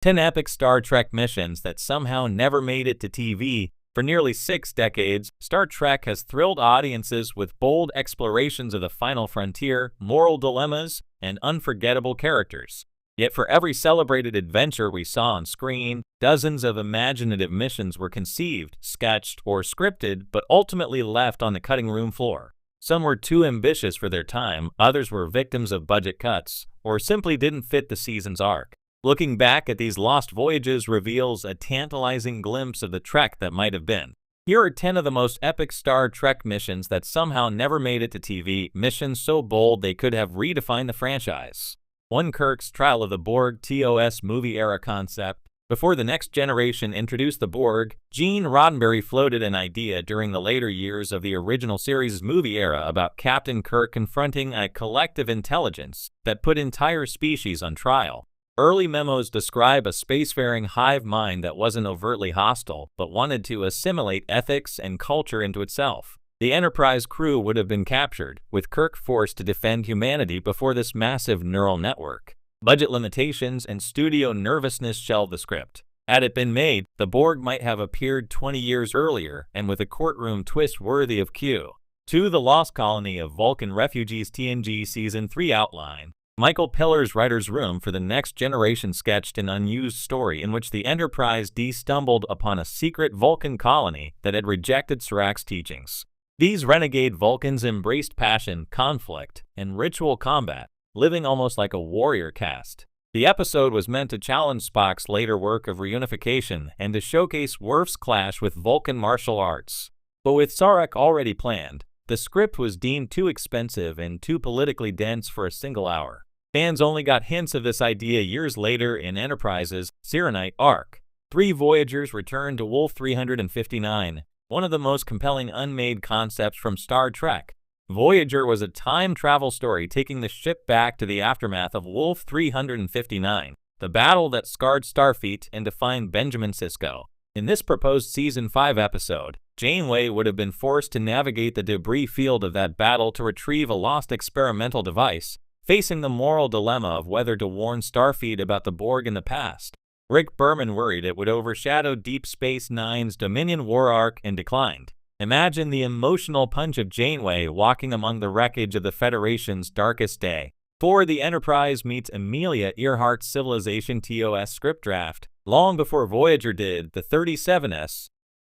10 epic Star Trek missions that somehow never made it to TV. For nearly 6 decades, Star Trek has thrilled audiences with bold explorations of the final frontier, moral dilemmas, and unforgettable characters. Yet for every celebrated adventure we saw on screen, dozens of imaginative missions were conceived, sketched, or scripted, but ultimately left on the cutting room floor. Some were too ambitious for their time, others were victims of budget cuts, or simply didn't fit the season's arc. Looking back at these lost voyages reveals a tantalizing glimpse of the Trek that might have been. Here are 10 of the most epic Star Trek missions that somehow never made it to TV, missions so bold they could have redefined the franchise. 1. Kirk's Trial of the Borg TOS movie-era concept. Before the Next Generation introduced the Borg, Gene Roddenberry floated an idea during the later years of the original series' movie era about Captain Kirk confronting a collective intelligence that put entire species on trial. Early memos describe a spacefaring hive mind that wasn't overtly hostile, but wanted to assimilate ethics and culture into itself. The Enterprise crew would have been captured, with Kirk forced to defend humanity before this massive neural network. Budget limitations and studio nervousness shelved the script. Had it been made, the Borg might have appeared 20 years earlier, and with a courtroom twist worthy of Q. 2. The Lost Colony of Vulcan Refugees TNG Season 3 outline. Michael Pillar's writer's room for the Next Generation sketched an unused story in which the Enterprise stumbled upon a secret Vulcan colony that had rejected Sirac's teachings. These renegade Vulcans embraced passion, conflict, and ritual combat, living almost like a warrior caste. The episode was meant to challenge Spock's later work of reunification and to showcase Worf's clash with Vulcan martial arts. But with Sarek already planned, the script was deemed too expensive and too politically dense for a single hour. Fans only got hints of this idea years later in Enterprise's Serenite arc. 3. Voyagers returned to Wolf 359, one of the most compelling unmade concepts from Star Trek. Voyager was a time travel story taking the ship back to the aftermath of Wolf 359, the battle that scarred Starfleet and defined Benjamin Sisko. In this proposed Season 5 episode, Janeway would have been forced to navigate the debris field of that battle to retrieve a lost experimental device, facing the moral dilemma of whether to warn Starfleet about the Borg in the past. Rick Berman worried it would overshadow Deep Space Nine's Dominion War arc and declined. Imagine the emotional punch of Janeway walking among the wreckage of the Federation's darkest day. 4. The Enterprise meets Amelia Earhart's Civilization TOS script draft. Long before Voyager did, the 37S,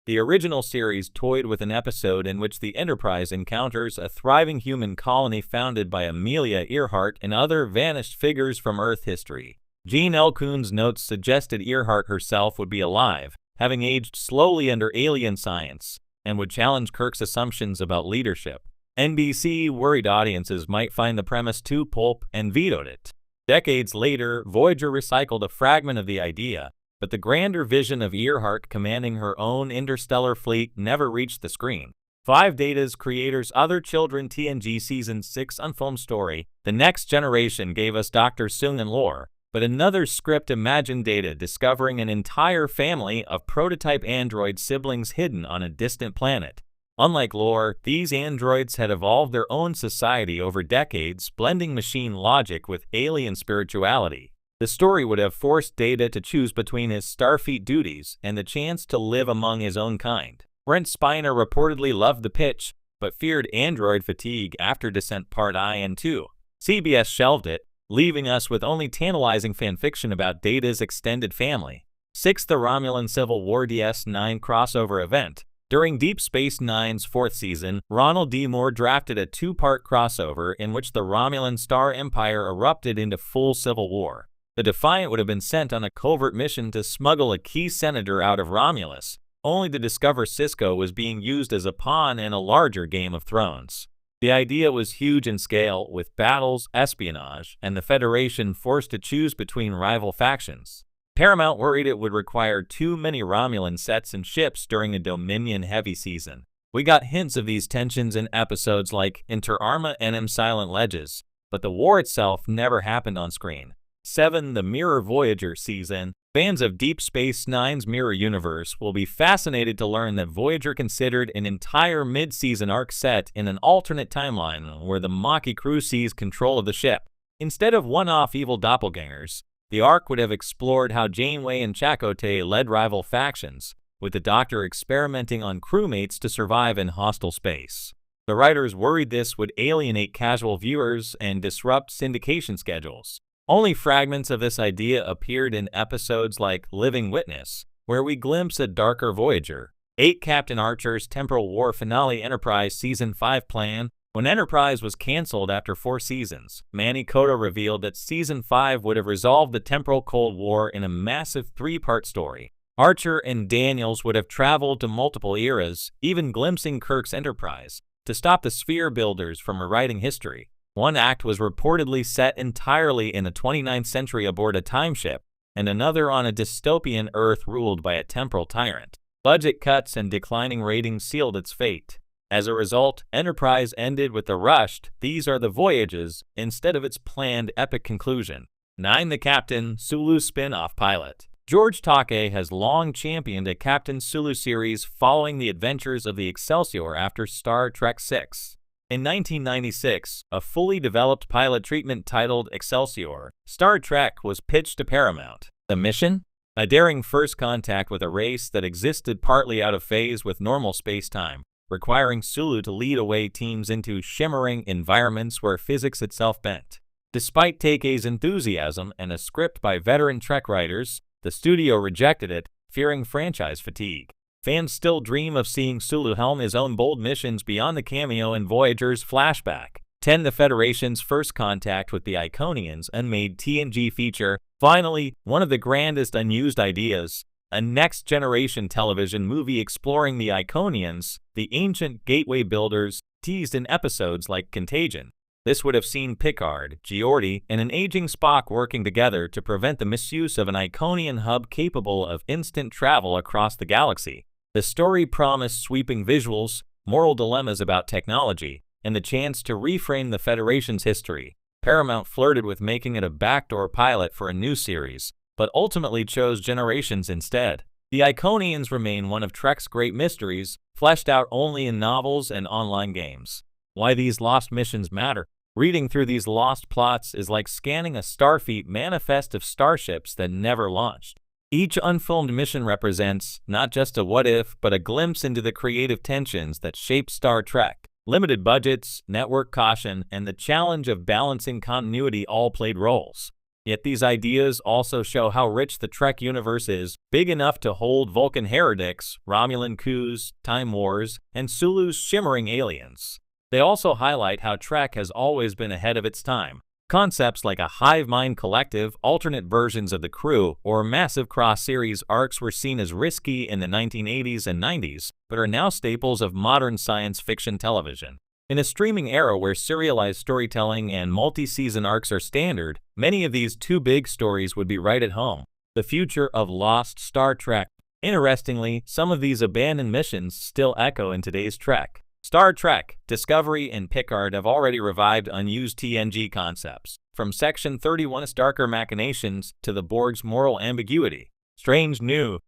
the original series toyed with an episode in which the Enterprise encounters a thriving human colony founded by Amelia Earhart and other vanished figures from Earth history. Gene L. Coon's notes suggested Earhart herself would be alive, having aged slowly under alien science, and would challenge Kirk's assumptions about leadership. NBC worried audiences might find the premise too pulp and vetoed it. Decades later, Voyager recycled a fragment of the idea, but the grander vision of Earhart commanding her own interstellar fleet never reached the screen. 5. Data's creators' Other Children TNG Season 6 unfilmed story. The Next Generation gave us Dr. Soong and Lore, but another script imagined Data discovering an entire family of prototype android siblings hidden on a distant planet. Unlike Lore, these androids had evolved their own society over decades, blending machine logic with alien spirituality. The story would have forced Data to choose between his Starfleet duties and the chance to live among his own kind. Brent Spiner reportedly loved the pitch, but feared android fatigue after Descent Part I and II. CBS shelved it, leaving us with only tantalizing fanfiction about Data's extended family. 6. The Romulan Civil War DS9 crossover event. During Deep Space Nine's 4th season, Ronald D. Moore drafted a 2-part crossover in which the Romulan Star Empire erupted into full civil war. The Defiant would have been sent on a covert mission to smuggle a key senator out of Romulus, only to discover Sisko was being used as a pawn in a larger Game of Thrones. The idea was huge in scale, with battles, espionage, and the Federation forced to choose between rival factions. Paramount worried it would require too many Romulan sets and ships during a Dominion-heavy season. We got hints of these tensions in episodes like Inter Arma Enim Silent Ledges, but the war itself never happened on screen. 7. The Mirror Voyager season. Fans of Deep Space Nine's Mirror Universe will be fascinated to learn that Voyager considered an entire mid-season arc set in an alternate timeline where the Maquis crew seized control of the ship. Instead of one-off evil doppelgangers, The arc would have explored how Janeway and Chakotay led rival factions, with the Doctor experimenting on crewmates to survive in hostile space. The writers worried this would alienate casual viewers and disrupt syndication schedules. Only fragments of this idea appeared in episodes like Living Witness, where we glimpse a darker Voyager. 8. Captain Archer's Temporal War Finale Enterprise Season 5 Plan. When Enterprise was cancelled after 4 seasons, Manny Coto revealed that Season 5 would have resolved the temporal Cold War in a massive 3-part story. Archer and Daniels would have traveled to multiple eras, even glimpsing Kirk's Enterprise, to stop the Sphere Builders from rewriting history. One act was reportedly set entirely in the 29th century aboard a timeship, and another on a dystopian Earth ruled by a temporal tyrant. Budget cuts and declining ratings sealed its fate. As a result, Enterprise ended with the rushed "These are the voyages" instead of its planned epic conclusion. 9. The Captain Sulu spin-off pilot. George Takei has long championed a Captain Sulu series following the adventures of the Excelsior after Star Trek VI. In 1996, a fully developed pilot treatment titled Excelsior, Star Trek was pitched to Paramount. The mission? A daring first contact with a race that existed partly out of phase with normal space-time, requiring Sulu to lead away teams into shimmering environments where physics itself bent. Despite Takei's enthusiasm and a script by veteran Trek writers, the studio rejected it, fearing franchise fatigue. Fans still dream of seeing Sulu helm his own bold missions beyond the cameo in Voyager's flashback. 10. The Federation's first contact with the Iconians unmade TNG feature. Finally, one of the grandest unused ideas, a next-generation television movie exploring the Iconians, the ancient gateway builders, teased in episodes like Contagion. This would have seen Picard, Geordi, and an aging Spock working together to prevent the misuse of an Iconian hub capable of instant travel across the galaxy. The story promised sweeping visuals, moral dilemmas about technology, and the chance to reframe the Federation's history. Paramount flirted with making it a backdoor pilot for a new series, but ultimately chose Generations instead. The Iconians remain one of Trek's great mysteries, fleshed out only in novels and online games. Why these lost missions matter? Reading through these lost plots is like scanning a Starfleet manifest of starships that never launched. Each unfilmed mission represents not just a what-if, but a glimpse into the creative tensions that shaped Star Trek. Limited budgets, network caution, and the challenge of balancing continuity all played roles. Yet these ideas also show how rich the Trek universe is, big enough to hold Vulcan heretics, Romulan coups, Time Wars, and Sulu's shimmering aliens. They also highlight how Trek has always been ahead of its time. Concepts like a hive mind collective, alternate versions of the crew, or massive cross-series arcs were seen as risky in the 1980s and 90s, but are now staples of modern science fiction television. In a streaming era where serialized storytelling and multi-season arcs are standard, many of these too big stories would be right at home. The future of lost Star Trek. Interestingly, some of these abandoned missions still echo in today's Trek. Star Trek, Discovery, and Picard have already revived unused TNG concepts, from Section 31's darker machinations to the Borg's moral ambiguity. Strange new